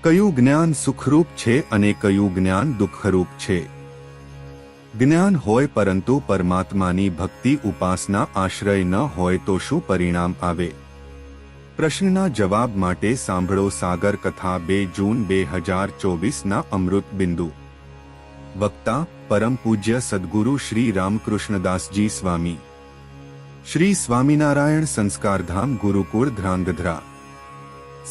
કયું જ્ઞાન સુખરૂપ છે અને કયું જ્ઞાન દુઃખરૂપ છે? જ્ઞાન હોય પરંતુ પરમાત્માની ભક્તિ ઉપાસના આશ્રય ન હોય તો શું પરિણામ આવે? પ્રશ્નના જવાબ માટે સાંભળો સાગર કથા 2 જૂન 2024ના અમૃત બિંદુ. વક્તા પરમ પૂજ્ય સદ્ગુરુ શ્રી રામકૃષ્ણદાસજી સ્વામી. શ્રી સ્વામિનારાયણ સંસ્કારધામ ગુરુકુળ ધ્રાંગધ્રા.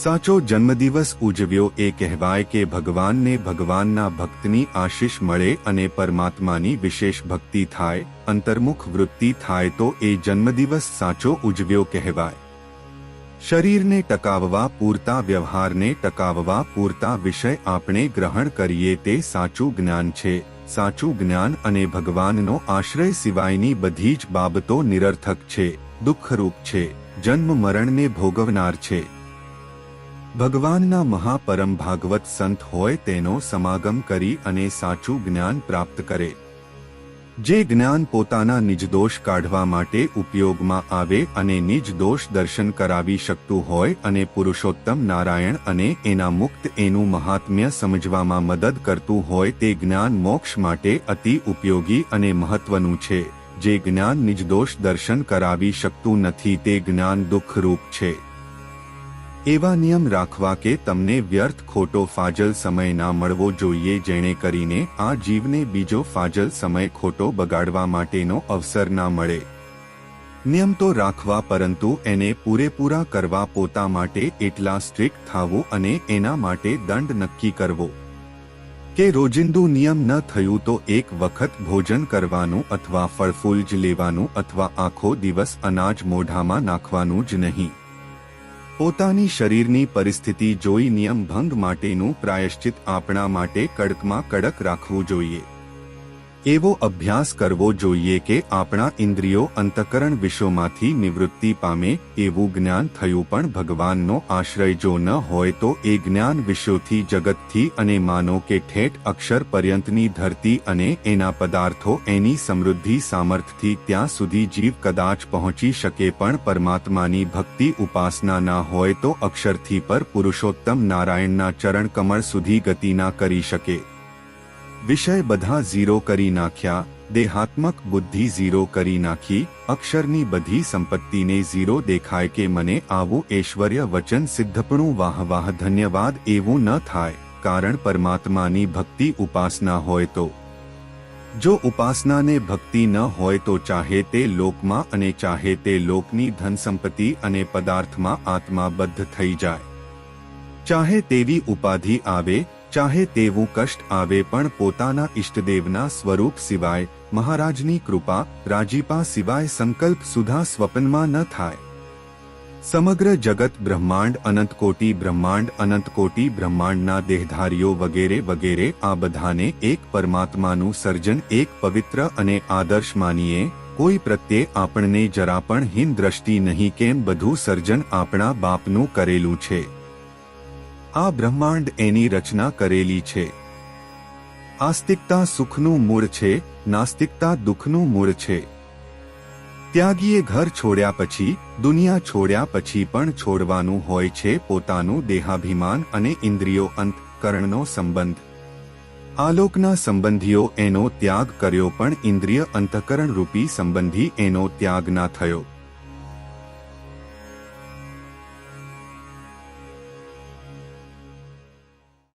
સાચો જન્મદિવસ ઉજવ્યો એ કહેવાય કે ભગવાનને ભગવાનના ભક્તની આશીષ મળે અને પરમાત્માની વિશેષ ભક્તિ થાય, અંતર્મુખ વૃત્તિ થાય તો એ જન્મદિવસ સાચો ઉજવ્યો કહેવાય. શરીરને ટકાવવા પૂરતા વ્યવહારને ટકાવવા પૂરતા વિષય આપણે ગ્રહણ કરીએ તે સાચું જ્ઞાન છે. સાચું જ્ઞાન અને ભગવાનનો આશ્રય સિવાયની બધી જ બાબતો નિરર્થક છે, દુઃખરૂપ છે, જન્મ મરણને ભોગવનાર છે. ભગવાનના મહાપરમ ભાગવત સંત હોય તેનો સમાગમ કરી અને સાચું જ્ઞાન પ્રાપ્ત કરે. જે જ્ઞાન પોતાના નિજદોષ કાઢવા માટે ઉપયોગમાં આવે અને નિજદોષ દર્શન કરાવી શકતું હોય અને પુરુષોત્તમ નારાયણ અને એના મુક્ત એનું મહાત્મ્ય સમજવામાં મદદ કરતું હોય તે જ્ઞાન મોક્ષ માટે અતિ ઉપયોગી અને મહત્વનું છે. જે જ્ઞાન નિજદોષ દર્શન કરાવી શકતું નથી તે જ્ઞાન દુઃખરૂપ છે. એવા નિયમ રાખવા કે તમને વ્યર્થ ખોટો ફાજલ સમય ના મળવો જોઈએ, જેણે કરીને આ જીવને બીજો ફાજલ સમય ખોટો બગાડવા માટેનો અવસર ના મળે. નિયમ તો રાખવા પરંતુ એને પૂરેપૂરા કરવા પોતા માટે એટલા સ્ટ્રિક્ટ થવું અને એના માટે દંડ નક્કી કરવો કે રોજિંદુ નિયમ ન થયું તો એક વખત ભોજન કરવાનું અથવા ફળફૂલ જ લેવાનું અથવા આખો દિવસ અનાજ મોઢામાં નાખવાનું જ નહીં. પોતાની શરીરની પરિસ્થિતિ જોઈ નિયમ ભંગ માટેનું પ્રાયશ્ચિત આપણા માટે કડકમાં કડક રાખવું જોઈએ. એવો અભ્યાસ કરવો જોઈએ કે આપણા ઇન્દ્રિયો અંતઃકરણ વિષયોમાંથી નિવૃત્તિ પામે. એવું જ્ઞાન થયું પણ ભગવાનનો આશ્રય જો ન હોય તો એ જ્ઞાન વિષયોથી જગતથી અને માનો કે ઠેઠ અક્ષર પર્યંતની ધરતી અને એના પદાર્થો એની સમૃદ્ધિ સામર્થ્યથી ત્યાં સુધી જીવ કદાચ પહોંચી શકે પણ પરમાત્માની ભક્તિ ઉપાસના ના હોય તો અક્ષરથી પર પુરુષોત્તમ નારાયણના ચરણ કમળ સુધી ગતિ ના કરી શકે. વિષય બધા ઝીરો કરી નાખ્યા, દેહાત્મક બુદ્ધિ ઝીરો કરી નાખી, અક્ષરની બધી સંપત્તિને ઝીરો દેખાય કે મને આવું ઐશ્વર્ય વચન સિદ્ધપણું વાહ વાહ ધન્યવાદ એવું ન થાય, કારણ પરમાત્માની ભક્તિ ઉપાસના હોય તો. જો ઉપાસનાને ભક્તિ ન હોય તો ચાહે તે લોકમાં અને ચાહે તે લોકની ધન સંપત્તિ અને પદાર્થમાં આત્મા બદ્ધ થઈ જાય. ચાહે તેવી ઉપાધિ આવે, ચાહે તેવું કષ્ટ આવે પણ પોતાના ઇષ્ટદેવના સ્વરૂપ સિવાય, મહારાજની કૃપા રાજીપા સિવાય સંકલ્પ સુધા સ્વપ્નમાં ન થાય. સમગ્ર જગત બ્રહ્માંડ અનંતકોટી બ્રહ્માંડના દેહધારીઓ વગેરે વગેરે આ બધાને એક પરમાત્માનું સર્જન એક પવિત્ર અને આદર્શ માનીએ. કોઈ પ્રત્યે આપણને જરા પણ હીન દ્રષ્ટિ નહીં, કેમ બધું સર્જન આપણા બાપનું કરેલું છે. આ બ્રહ્માંડ એની રચના કરેલી છે. આસ્તિકતા સુખનું મૂળ છે, નાસ્તિકતા દુઃખનું મૂળ છે. ત્યાગીએ ઘર છોડ્યા પછી, દુનિયા છોડ્યા પછી પણ છોડવાનું હોય છે પોતાનું દેહાભિમાન અને ઇન્દ્રિયો અંતઃકરણનો સંબંધ. આલોકના સંબંધીઓ એનો ત્યાગ કર્યો પણ ઇન્દ્રિય અંતઃકરણ રૂપી સંબંધી એનો ત્યાગ ના થયો.